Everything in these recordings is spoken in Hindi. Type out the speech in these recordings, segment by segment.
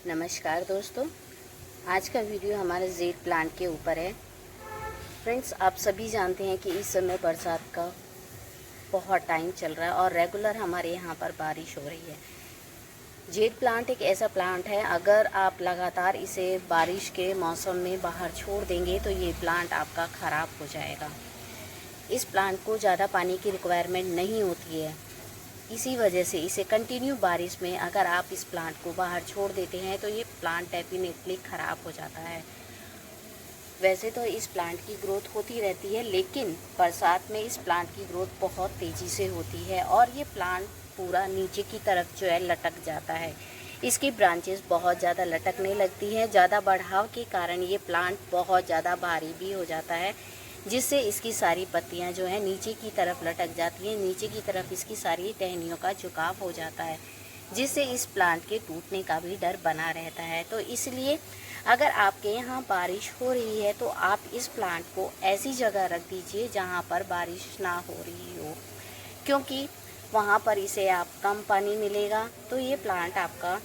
नमस्कार दोस्तों, आज का वीडियो हमारे जेड प्लांट के ऊपर है। फ्रेंड्स, आप सभी जानते हैं कि इस समय बरसात का बहुत टाइम चल रहा है और रेगुलर हमारे यहाँ पर बारिश हो रही है। जेड प्लांट एक ऐसा प्लांट है, अगर आप लगातार इसे बारिश के मौसम में बाहर छोड़ देंगे तो ये प्लांट आपका ख़राब हो जाएगा। इस प्लांट को ज़्यादा पानी की रिक्वायरमेंट नहीं होती है, इसी वजह से इसे कंटिन्यू बारिश में अगर आप इस प्लांट को बाहर छोड़ देते हैं तो ये प्लांट डेफिनेटली ख़राब हो जाता है। वैसे तो इस प्लांट की ग्रोथ होती रहती है, लेकिन बरसात में इस प्लांट की ग्रोथ बहुत तेज़ी से होती है और ये प्लांट पूरा नीचे की तरफ जो है लटक जाता है। इसकी ब्रांचेस बहुत ज़्यादा लटकने लगती है। ज़्यादा बढ़ाव के कारण ये प्लांट बहुत ज़्यादा भारी भी हो जाता है, जिससे इसकी सारी पत्तियां जो है नीचे की तरफ लटक जाती हैं। नीचे की तरफ इसकी सारी टहनियों का झुकाव हो जाता है, जिससे इस प्लांट के टूटने का भी डर बना रहता है। तो इसलिए अगर आपके यहाँ बारिश हो रही है तो आप इस प्लांट को ऐसी जगह रख दीजिए जहाँ पर बारिश ना हो रही हो, क्योंकि वहाँ पर इसे आप कम पानी मिलेगा तो ये प्लांट आपका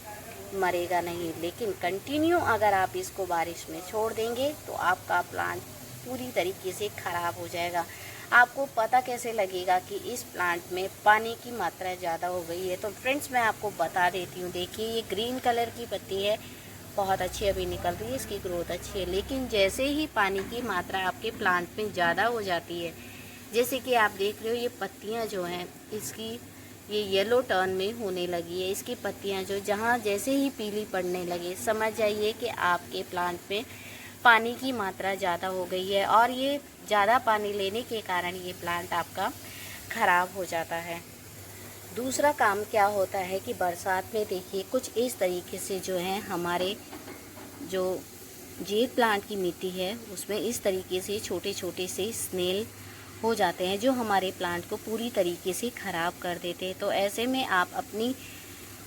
मरेगा नहीं। लेकिन कंटिन्यू अगर आप इसको बारिश में छोड़ देंगे तो आपका प्लांट पूरी तरीके से ख़राब हो जाएगा। आपको पता कैसे लगेगा कि इस प्लांट में पानी की मात्रा ज़्यादा हो गई है? तो फ्रेंड्स, मैं आपको बता देती हूँ। देखिए, ये ग्रीन कलर की पत्ती है, बहुत अच्छी अभी निकल रही है, इसकी ग्रोथ अच्छी है। लेकिन जैसे ही पानी की मात्रा आपके प्लांट में ज़्यादा हो जाती है, जैसे कि आप देख रहे हो ये पत्तियाँ जो हैं इसकी ये येलो टर्न में होने लगी है। इसकी पत्तियाँ जो जहाँ जैसे ही पीली पड़ने लगे, समझ जाइए कि आपके प्लांट में पानी की मात्रा ज़्यादा हो गई है और ये ज़्यादा पानी लेने के कारण ये प्लांट आपका ख़राब हो जाता है। दूसरा काम क्या होता है कि बरसात में देखिए कुछ इस तरीके से जो है हमारे जो जेड प्लांट की मिट्टी है उसमें इस तरीके से छोटे छोटे से स्नेल हो जाते हैं, जो हमारे प्लांट को पूरी तरीके से ख़राब कर देते हैं। तो ऐसे में आप अपनी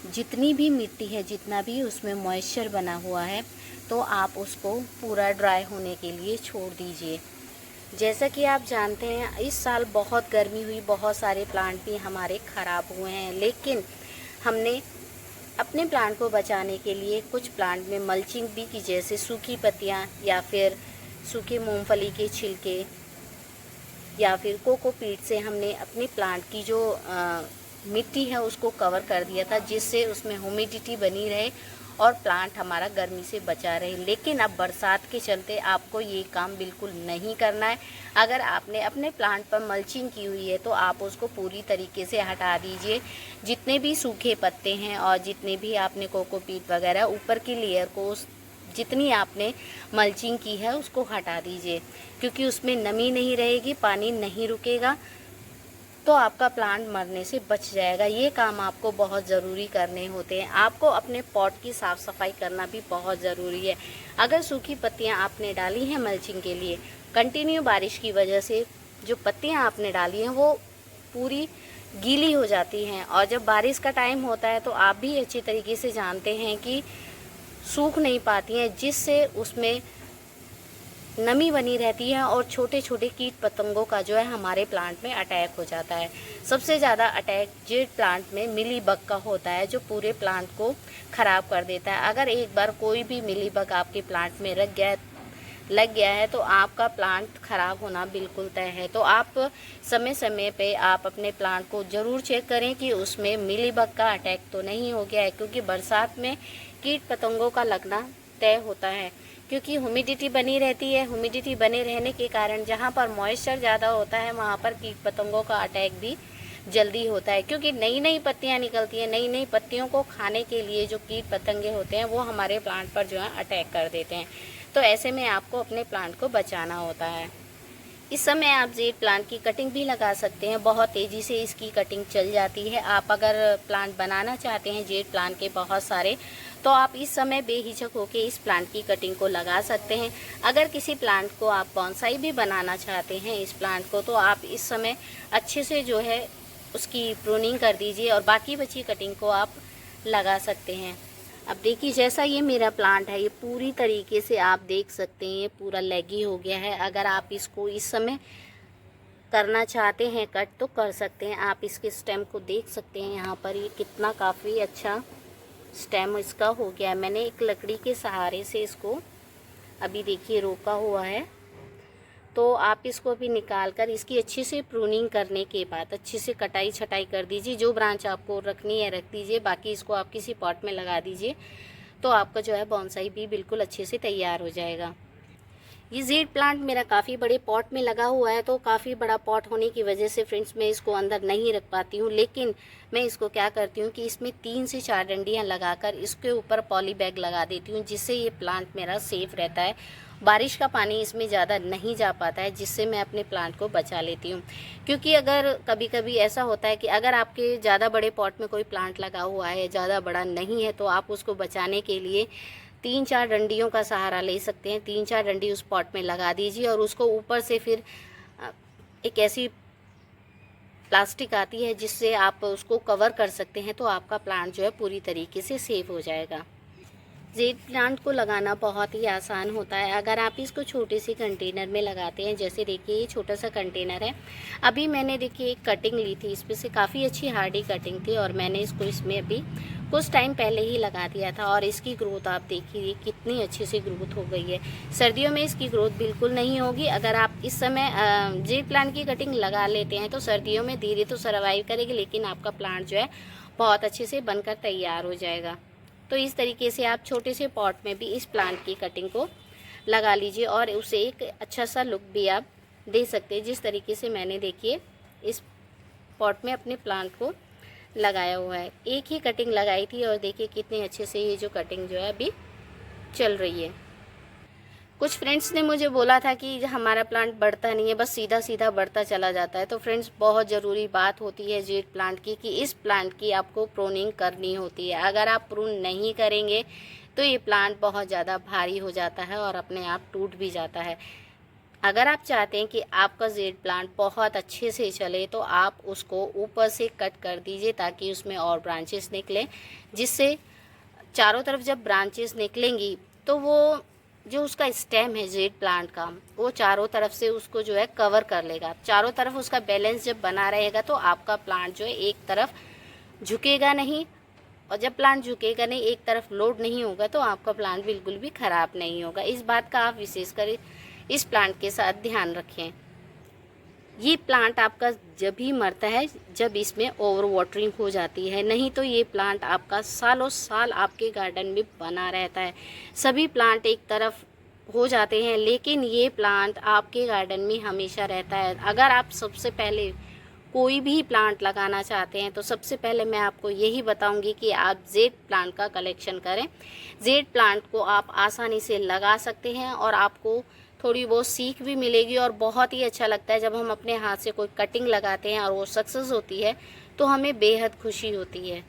जितनी भी मिट्टी है, जितना भी उसमें मॉइस्चर बना हुआ है, तो आप उसको पूरा ड्राई होने के लिए छोड़ दीजिए। जैसा कि आप जानते हैं इस साल बहुत गर्मी हुई, बहुत सारे प्लांट भी हमारे ख़राब हुए हैं। लेकिन हमने अपने प्लांट को बचाने के लिए कुछ प्लांट में मल्चिंग भी की, जैसे सूखी पत्तियां या फिर सूखे मूंगफली के छिलके या फिर कोकोपीट से हमने अपने प्लांट की जो मिट्टी है उसको कवर कर दिया था, जिससे उसमें ह्यूमिडिटी बनी रहे और प्लांट हमारा गर्मी से बचा रहे। लेकिन अब बरसात के चलते आपको ये काम बिल्कुल नहीं करना है। अगर आपने अपने प्लांट पर मल्चिंग की हुई है तो आप उसको पूरी तरीके से हटा दीजिए। जितने भी सूखे पत्ते हैं और जितने भी आपने कोकोपीट वगैरह ऊपर की लेयर को जितनी आपने मल्चिंग की है उसको हटा दीजिए, क्योंकि उसमें नमी नहीं रहेगी, पानी नहीं रुकेगा, तो आपका प्लांट मरने से बच जाएगा। ये काम आपको बहुत ज़रूरी करने होते हैं। आपको अपने पॉट की साफ़ सफाई करना भी बहुत ज़रूरी है। अगर सूखी पत्तियां आपने डाली हैं मल्चिंग के लिए, कंटिन्यू बारिश की वजह से जो पत्तियां आपने डाली हैं वो पूरी गीली हो जाती हैं, और जब बारिश का टाइम होता है तो आप भी अच्छी तरीके से जानते हैं कि सूख नहीं पाती हैं, जिससे उसमें नमी बनी रहती है और छोटे छोटे कीट पतंगों का जो है हमारे प्लांट में अटैक हो जाता है। सबसे ज़्यादा अटैक जेड प्लांट में मिली बग का होता है, जो पूरे प्लांट को ख़राब कर देता है। अगर एक बार कोई भी मिली बग आपके प्लांट में लग गया है तो आपका प्लांट ख़राब होना बिल्कुल तय है। तो आप समय समय पे आप अपने प्लांट को ज़रूर चेक करें कि उसमें मिली बग का अटैक तो नहीं हो गया है, क्योंकि बरसात में कीट पतंगों का लगना तय होता है, क्योंकि ह्यूमिडिटी बनी रहती है। ह्यूमिडिटी बने रहने के कारण जहाँ पर मॉइस्चर ज़्यादा होता है वहाँ पर कीट पतंगों का अटैक भी जल्दी होता है, क्योंकि नई नई पत्तियाँ निकलती हैं। नई नई पत्तियों को खाने के लिए जो कीट पतंगे होते हैं वो हमारे प्लांट पर जो है अटैक कर देते हैं। तो ऐसे में आपको अपने प्लांट को बचाना होता है। इस समय आप जेड प्लांट की कटिंग भी लगा सकते हैं, बहुत तेज़ी से इसकी कटिंग चल जाती है। आप अगर प्लांट बनाना चाहते हैं जेड प्लांट के बहुत सारे, तो आप इस समय बेहिचक होकर इस प्लांट की कटिंग को लगा सकते हैं। अगर किसी प्लांट को आप बॉन्साई भी बनाना चाहते हैं इस प्लांट को, तो आप इस समय अच्छे से जो है उसकी प्रूनिंग कर दीजिए और बाकी बची कटिंग को आप लगा सकते हैं। अब देखिए, जैसा ये मेरा प्लांट है, ये पूरी तरीके से आप देख सकते हैं ये पूरा लेगी हो गया है। अगर आप इसको इस समय करना चाहते हैं कट तो कर सकते हैं। आप इसके स्टेम को देख सकते हैं, यहाँ पर ये कितना काफ़ी अच्छा स्टेम इसका हो गया। मैंने एक लकड़ी के सहारे से इसको अभी देखिए रोका हुआ है। तो आप इसको अभी निकाल कर इसकी अच्छी से प्रूनिंग करने के बाद अच्छी से कटाई छटाई कर दीजिए। जो ब्रांच आपको रखनी है रख दीजिए, बाकी इसको आप किसी पॉट में लगा दीजिए, तो आपका जो है बॉन्साई भी बिल्कुल अच्छे से तैयार हो जाएगा। ये जेड प्लांट मेरा काफ़ी बड़े पॉट में लगा हुआ है, तो काफ़ी बड़ा पॉट होने की वजह से फ्रेंड्स मैं इसको अंदर नहीं रख पाती हूँ। लेकिन मैं इसको क्या करती हूँ कि इसमें 3 से 4 डंडियाँ लगाकर इसके ऊपर पॉली बैग लगा देती हूँ, जिससे ये प्लांट मेरा सेफ़ रहता है। बारिश का पानी इसमें ज़्यादा नहीं जा पाता है, जिससे मैं अपने प्लांट को बचा लेती हूँ। क्योंकि अगर कभी कभी ऐसा होता है कि अगर आपके ज़्यादा बड़े पॉट में कोई प्लांट लगा हुआ है, ज़्यादा बड़ा नहीं है, तो आप उसको बचाने के लिए 3-4 डंडियों का सहारा ले सकते हैं। 3-4 डंडी उस पॉट में लगा दीजिए और उसको ऊपर से फिर एक ऐसी प्लास्टिक आती है जिससे आप उसको कवर कर सकते हैं, तो आपका प्लांट जो है पूरी तरीके से सेफ हो जाएगा। जेड प्लांट को लगाना बहुत ही आसान होता है अगर आप इसको छोटे से कंटेनर में लगाते हैं। जैसे देखिए ये छोटा सा कंटेनर है। अभी मैंने देखिए एक कटिंग ली थी, इसमें से काफ़ी अच्छी हार्डी कटिंग थी और मैंने इसको इसमें अभी कुछ टाइम पहले ही लगा दिया था और इसकी ग्रोथ आप देखिए कितनी अच्छी सी ग्रोथ हो गई है। सर्दियों में इसकी ग्रोथ बिल्कुल नहीं होगी। अगर आप इस समय जेड प्लांट की कटिंग लगा लेते हैं तो सर्दियों में धीरे तो सर्वाइव करेगी, लेकिन आपका प्लांट जो है बहुत अच्छे से बनकर तैयार हो जाएगा। तो इस तरीके से आप छोटे से पॉट में भी इस प्लांट की कटिंग को लगा लीजिए और उसे एक अच्छा सा लुक भी आप दे सकते हैं, जिस तरीके से मैंने देखिए इस पॉट में अपने प्लांट को लगाया हुआ है। एक ही कटिंग लगाई थी और देखिए कितने अच्छे से ये जो कटिंग जो है अभी चल रही है। कुछ फ्रेंड्स ने मुझे बोला था कि हमारा प्लांट बढ़ता नहीं है, बस सीधा सीधा बढ़ता चला जाता है। तो फ्रेंड्स बहुत ज़रूरी बात होती है जेड प्लांट की कि इस प्लांट की आपको प्रूनिंग करनी होती है। अगर आप प्रून नहीं करेंगे तो ये प्लांट बहुत ज़्यादा भारी हो जाता है और अपने आप टूट भी जाता है। अगर आप चाहते हैं कि आपका जेड प्लांट बहुत अच्छे से चले तो आप उसको ऊपर से कट कर दीजिए ताकि उसमें और ब्रांचेस निकलें, जिससे चारों तरफ जब ब्रांचेस निकलेंगी तो वो जो उसका स्टेम है जेड प्लांट का वो चारों तरफ से उसको जो है कवर कर लेगा। चारों तरफ उसका बैलेंस जब बना रहेगा तो आपका प्लांट जो है एक तरफ झुकेगा नहीं, और जब प्लांट झुकेगा नहीं, एक तरफ लोड नहीं होगा, तो आपका प्लांट बिल्कुल भी ख़राब नहीं होगा। इस बात का आप विशेषकर इस प्लांट के साथ ध्यान रखें। ये प्लांट आपका जब भी मरता है जब इसमें ओवर वाटरिंग हो जाती है, नहीं तो ये प्लांट आपका सालों साल आपके गार्डन में बना रहता है। सभी प्लांट एक तरफ हो जाते हैं लेकिन ये प्लांट आपके गार्डन में हमेशा रहता है। अगर आप सबसे पहले कोई भी प्लांट लगाना चाहते हैं तो सबसे पहले मैं आपको यही बताऊंगी कि आप जेड प्लांट का कलेक्शन करें। जेड प्लांट को आप आसानी से लगा सकते हैं और आपको थोड़ी बहुत सीख भी मिलेगी और बहुत ही अच्छा लगता है जब हम अपने हाथ से कोई कटिंग लगाते हैं और वो सक्सेस होती है तो हमें बेहद खुशी होती है।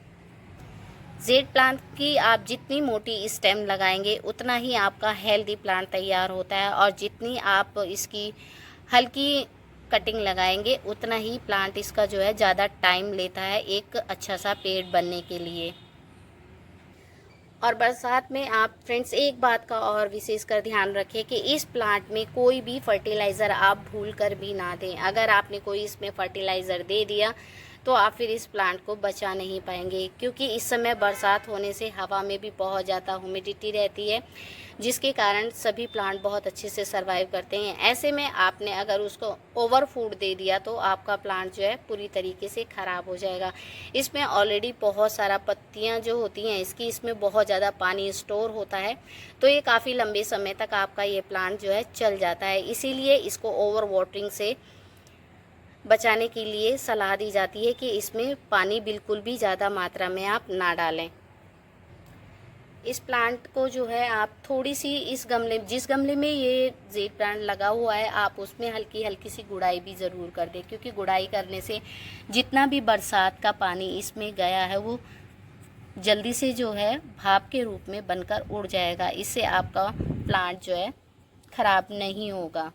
जेड प्लांट की आप जितनी मोटी स्टेम लगाएंगे उतना ही आपका हेल्दी प्लांट तैयार होता है, और जितनी आप इसकी हल्की कटिंग लगाएंगे उतना ही प्लांट इसका जो है ज़्यादा टाइम लेता है एक अच्छा सा पेड़ बनने के लिए। और बरसात में आप फ्रेंड्स एक बात का और विशेष कर ध्यान रखें कि इस प्लांट में कोई भी फर्टिलाइज़र आप भूल कर भी ना दें। अगर आपने कोई इसमें फर्टिलाइज़र दे दिया तो आप फिर इस प्लांट को बचा नहीं पाएंगे, क्योंकि इस समय बरसात होने से हवा में भी बहुत ज़्यादा ह्यूमिडिटी रहती है, जिसके कारण सभी प्लांट बहुत अच्छे से सर्वाइव करते हैं। ऐसे में आपने अगर उसको ओवर फूड दे दिया तो आपका प्लांट जो है पूरी तरीके से ख़राब हो जाएगा। इसमें ऑलरेडी बहुत सारा पत्तियां जो होती हैं इसकी, इसमें बहुत ज़्यादा पानी स्टोर होता है, तो ये काफ़ी लंबे समय तक आपका ये प्लांट जो है चल जाता है। इसीलिए इसको ओवर वाटरिंग से बचाने के लिए सलाह दी जाती है कि इसमें पानी बिल्कुल भी ज़्यादा मात्रा में आप ना डालें। इस प्लांट को जो है आप थोड़ी सी इस गमले, जिस गमले में ये जेड प्लांट लगा हुआ है, आप उसमें हल्की हल्की सी गुड़ाई भी ज़रूर कर दें, क्योंकि गुड़ाई करने से जितना भी बरसात का पानी इसमें गया है वो जल्दी से जो है भाप के रूप में बनकर उड़ जाएगा। इससे आपका प्लांट जो है ख़राब नहीं होगा।